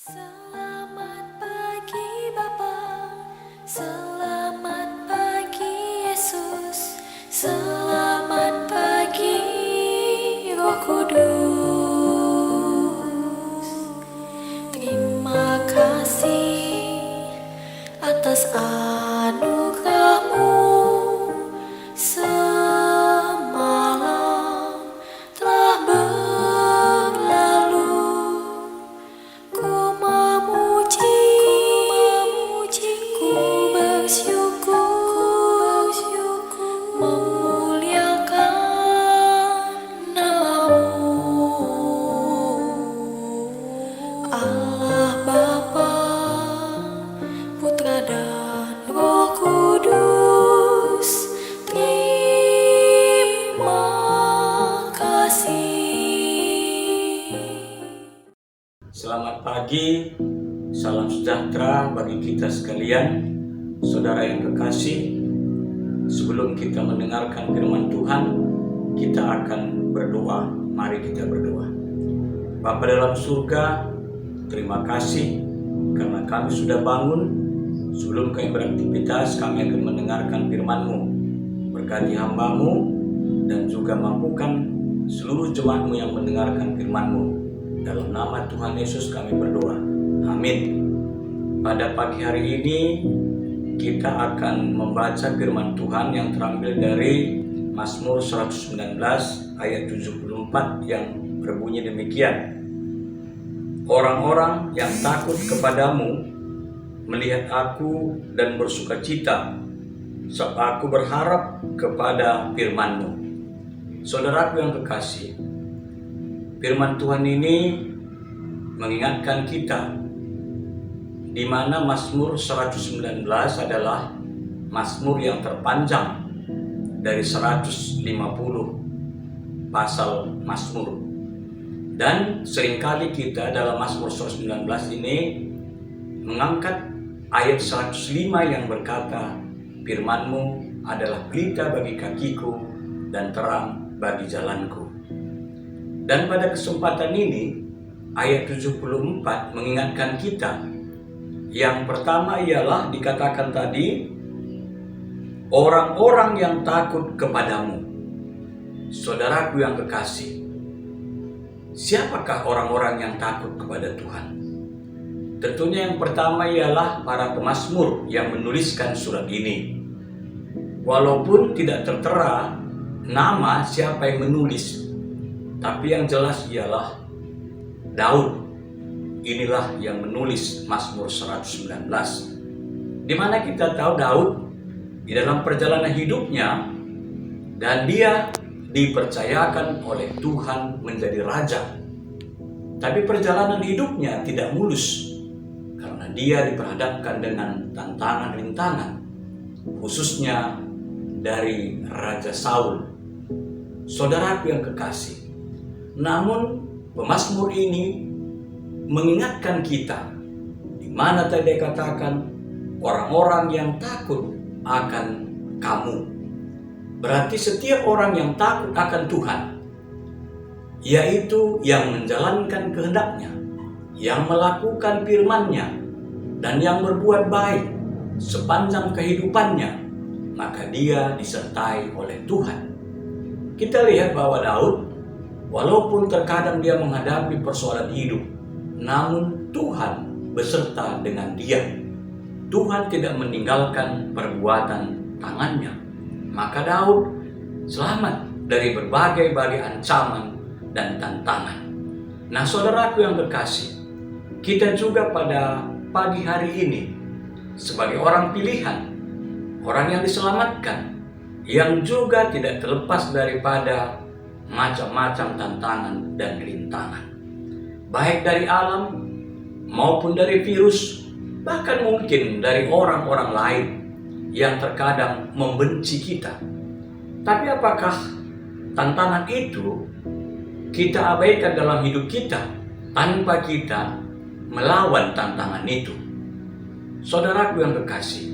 Selamat pagi Bapa, selamat pagi Yesus, selamat pagi Roh Kudus. Terima kasih atas anugerah-Mu semalam telah berlalu. Ku memuji, ku bersyukur, memuliakan nama-Mu, Allah Bapa, Putra dan Roh Kudus. Terima kasih. Selamat pagi, salam sejahtera bagi kita sekalian, saudara yang kekasih. Sebelum kita mendengarkan firman Tuhan, kita akan berdoa. Mari kita berdoa. Bapa dalam surga, terima kasih karena kami sudah bangun. Sebelum kami beraktivitas, kami akan mendengarkan firman-Mu. Berkati hamba-Mu dan juga mampukan seluruh jemaat-Mu yang mendengarkan firman-Mu. Dalam nama Tuhan Yesus kami berdoa. Amin. Pada pagi hari ini kita akan membaca firman Tuhan yang terambil dari Mazmur 119 ayat 74 yang berbunyi demikian. Orang-orang yang takut kepadamu melihat aku dan bersukacita, sebab aku berharap kepada firman-Mu. Saudaraku yang kekasih, firman Tuhan ini mengingatkan kita di mana Mazmur 119 adalah Mazmur yang terpanjang dari 150 pasal Mazmur. Dan seringkali kita dalam Mazmur 119 ini mengangkat ayat 105 yang berkata, firman-Mu adalah pelita bagi kakiku dan terang bagi jalanku. Dan pada kesempatan ini, ayat 74 mengingatkan kita. Yang pertama ialah dikatakan tadi, orang-orang yang takut kepadamu. Saudaraku yang kekasih, siapakah orang-orang yang takut kepada Tuhan? Tentunya yang pertama ialah para pemazmur yang menuliskan surat ini. Walaupun tidak tertera nama siapa yang menulis, tapi yang jelas ialah Daud. Inilah yang menulis Mazmur 119. Di mana kita tahu Daud di dalam perjalanan hidupnya dan dia dipercayakan oleh Tuhan menjadi raja. Tapi perjalanan hidupnya tidak mulus karena dia diperhadapkan dengan tantangan-rintangan, khususnya dari Raja Saul. Saudaraku yang kekasih, namun pemazmur ini mengingatkan kita di mana tadi dikatakan orang-orang yang takut akan kamu. Berarti setiap orang yang takut akan Tuhan, yaitu yang menjalankan kehendak-Nya, yang melakukan firman-Nya, dan yang berbuat baik sepanjang kehidupannya, maka dia disertai oleh Tuhan. Kita lihat bahwa Daud, walaupun terkadang dia menghadapi persoalan hidup, namun Tuhan beserta dengan dia. Tuhan tidak meninggalkan perbuatan tangannya. Maka Daud selamat dari berbagai ancaman dan tantangan. Nah, saudaraku yang kekasih, kita juga pada pagi hari ini sebagai orang pilihan, orang yang diselamatkan, yang juga tidak terlepas daripada macam-macam tantangan dan rintangan, baik dari alam maupun dari virus, bahkan mungkin dari orang-orang lain yang terkadang membenci kita. Tapi apakah tantangan itu kita abaikan dalam hidup kita tanpa kita melawan tantangan itu? Saudaraku yang kekasih,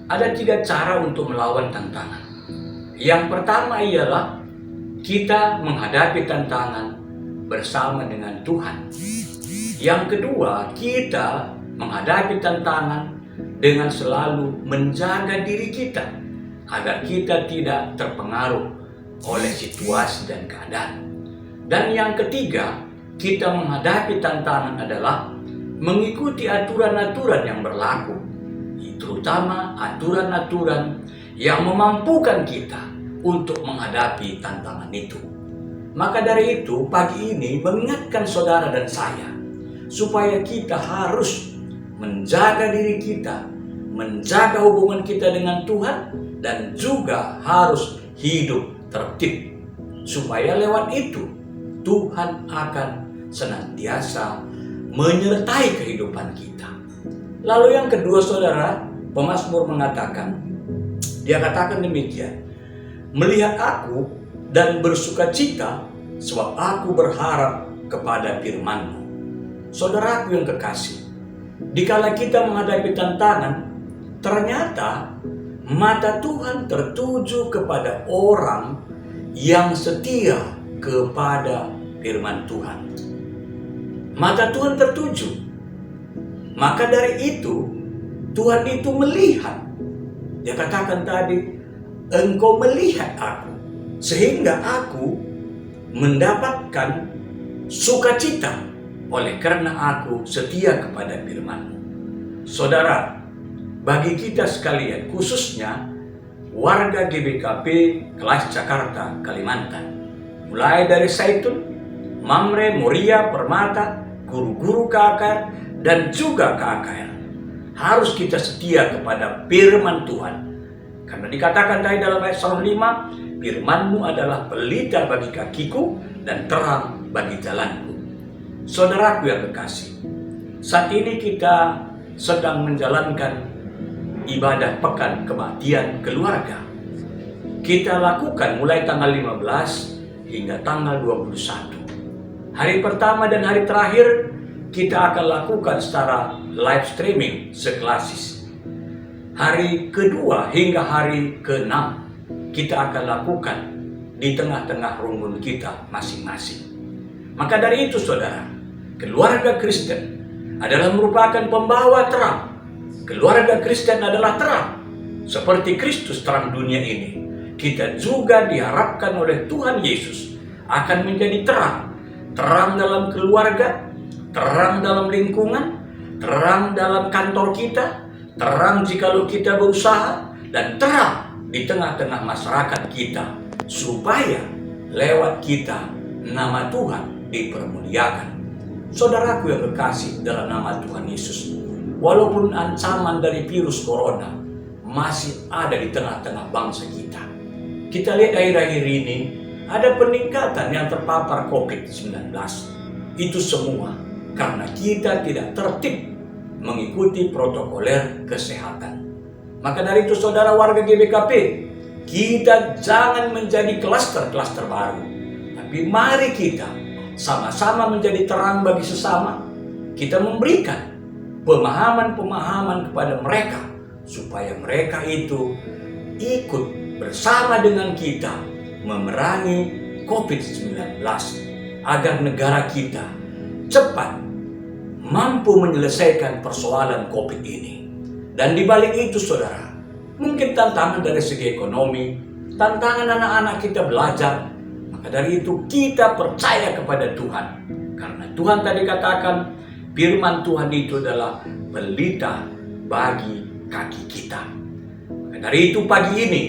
ada 3 cara untuk melawan tantangan. Yang pertama ialah kita menghadapi tantangan bersama dengan Tuhan. Yang kedua, kita menghadapi tantangan dengan selalu menjaga diri kita agar kita tidak terpengaruh oleh situasi dan keadaan. Dan yang ketiga, kita menghadapi tantangan adalah mengikuti aturan-aturan yang berlaku, terutama aturan-aturan yang memampukan kita untuk menghadapi tantangan itu. Maka dari itu, pagi ini mengingatkan saudara dan saya supaya kita harus menjaga diri kita, menjaga hubungan kita dengan Tuhan, dan juga harus hidup tertib. Supaya lewat itu, Tuhan akan senantiasa menyertai kehidupan kita. Lalu yang kedua saudara, pemazmur mengatakan, dia katakan demikian, melihat aku dan bersukacita sebab aku berharap kepada firman-Mu. Saudaraku yang kekasih, dikala kita menghadapi tantangan, ternyata mata Tuhan tertuju kepada orang yang setia kepada firman Tuhan. Mata Tuhan tertuju. Maka dari itu, Tuhan itu melihat. Dia katakan tadi, engkau melihat aku, sehingga aku mendapatkan sukacita oleh karena aku setia kepada firman-Mu. Saudara, bagi kita sekalian, khususnya warga GBKP kelas Jakarta, Kalimantan, mulai dari Zaitun, Mamre, Moria, Permata, guru-guru KKR, dan juga KKR, harus kita setia kepada firman Tuhan. Karena dikatakan tadi dalam ayat 5, firman-Mu adalah pelita bagi kakiku dan terang bagi jalanku. Saudaraku yang kekasih, saat ini kita sedang menjalankan ibadah pekan kebaktian keluarga. Kita lakukan mulai tanggal 15 hingga tanggal 21. Hari pertama dan hari terakhir kita akan lakukan secara live streaming seklasis. Hari kedua hingga hari ke-6 kita akan lakukan di tengah-tengah rumpun kita masing-masing. Maka dari itu saudara, keluarga Kristen adalah merupakan pembawa terang. Keluarga Kristen adalah terang. Seperti Kristus terang dunia ini, kita juga diharapkan oleh Tuhan Yesus akan menjadi terang. Terang dalam keluarga, terang dalam lingkungan, terang dalam kantor kita, terang jikalau kita berusaha, dan terang di tengah-tengah masyarakat kita, supaya lewat kita nama Tuhan dipermuliakan. Saudaraku yang kekasih dalam nama Tuhan Yesus, walaupun ancaman dari virus corona masih ada di tengah-tengah bangsa kita. Kita lihat akhir-akhir ini ada peningkatan yang terpapar COVID-19. Itu semua karena kita tidak tertib mengikuti protokoler kesehatan. Maka dari itu saudara warga GBKP, kita jangan menjadi klaster-klaster baru. Tapi mari kita sama-sama menjadi terang bagi sesama. Kita memberikan pemahaman-pemahaman kepada mereka supaya mereka itu ikut bersama dengan kita memerangi COVID-19 agar negara kita cepat mampu menyelesaikan persoalan COVID ini. Dan di balik itu saudara, mungkin tantangan dari segi ekonomi, tantangan anak-anak kita belajar. Maka dari itu kita percaya kepada Tuhan. Karena Tuhan tadi katakan firman Tuhan itu adalah pelita bagi kaki kita. Maka dari itu pagi ini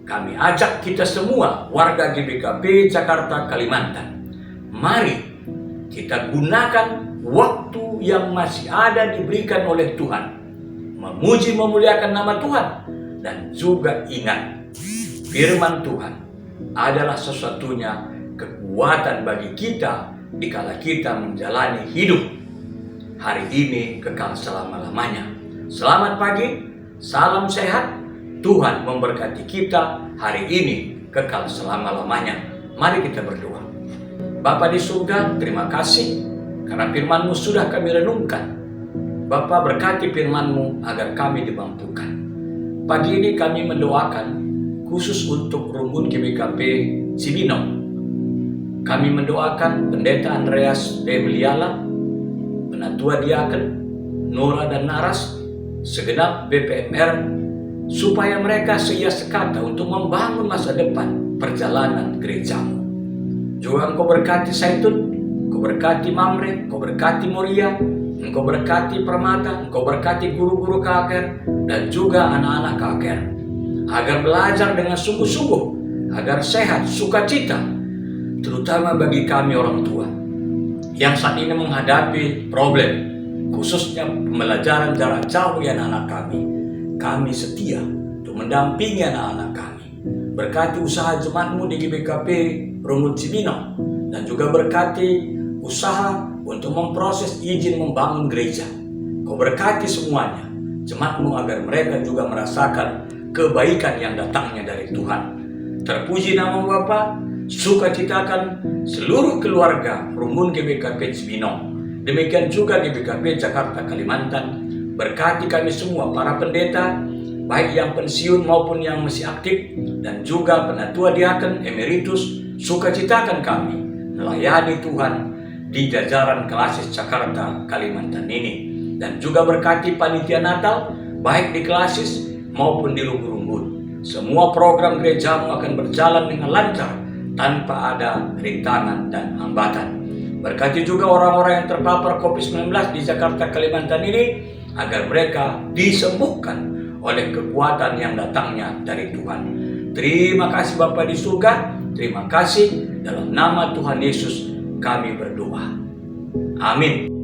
kami ajak kita semua warga GBKP Jakarta Kalimantan. Mari kita gunakan waktu yang masih ada diberikan oleh Tuhan, memuji memuliakan nama Tuhan, dan juga ingat firman Tuhan adalah sesatunya kekuatan bagi kita dikala kita menjalani hidup hari ini kekal selama-lamanya. Selamat pagi, salam sehat, Tuhan memberkati kita hari ini kekal selama-lamanya. Mari kita berdoa. Bapa di surga, terima kasih karena firman-Mu sudah kami renungkan. Bapa, berkati firman-Mu agar kami dimampukan. Pagi ini kami mendoakan khusus untuk rumpun GBKP Cibinong. Kami mendoakan Pendeta Andreas P. Meliala, Penatua Diaken, Nora dan Naras, segenap BPMR, supaya mereka seia sekata untuk membangun masa depan perjalanan gerejamu. Juga Engkau berkati Saitun, Engkau berkati Mamre, Engkau berkati Moria, Engkau berkati Permata, Engkau berkati guru-guru KKR dan juga anak-anak KKR, agar belajar dengan sungguh-sungguh, agar sehat, sukacita, terutama bagi kami orang tua yang saat ini menghadapi problem, khususnya pembelajaran jarak jauh ya anak-anak kami. Kami setia untuk mendampingi anak-anak kami. Berkati usaha jemaatmu di GBKP Rungun Cibinong, dan juga berkati usaha untuk memproses izin membangun gereja. Kau berkati semuanya, jemaatmu, agar mereka juga merasakan kebaikan yang datangnya dari Tuhan. Terpuji nama Bapa, sukacitakan seluruh keluarga Rungun GBKP Cibinong. Demikian juga GBKP Jakarta Kalimantan. Berkati kami semua, para pendeta, baik yang pensiun maupun yang masih aktif, dan juga Penatua Diaken Emeritus. Sukacitakan kami melayani Tuhan di jajaran Klasis Jakarta Kalimantan ini. Dan juga berkati panitia Natal, baik di Klasis maupun di Lubuk-Rumbun. Semua program gerejamu akan berjalan dengan lancar, tanpa ada rintangan dan hambatan. Berkati juga orang-orang yang terpapar COVID-19 di Jakarta Kalimantan ini, agar mereka disembuhkan oleh kekuatan yang datangnya dari Tuhan. Terima kasih Bapa di surga, terima kasih, dalam nama Tuhan Yesus kami berdoa. Amin.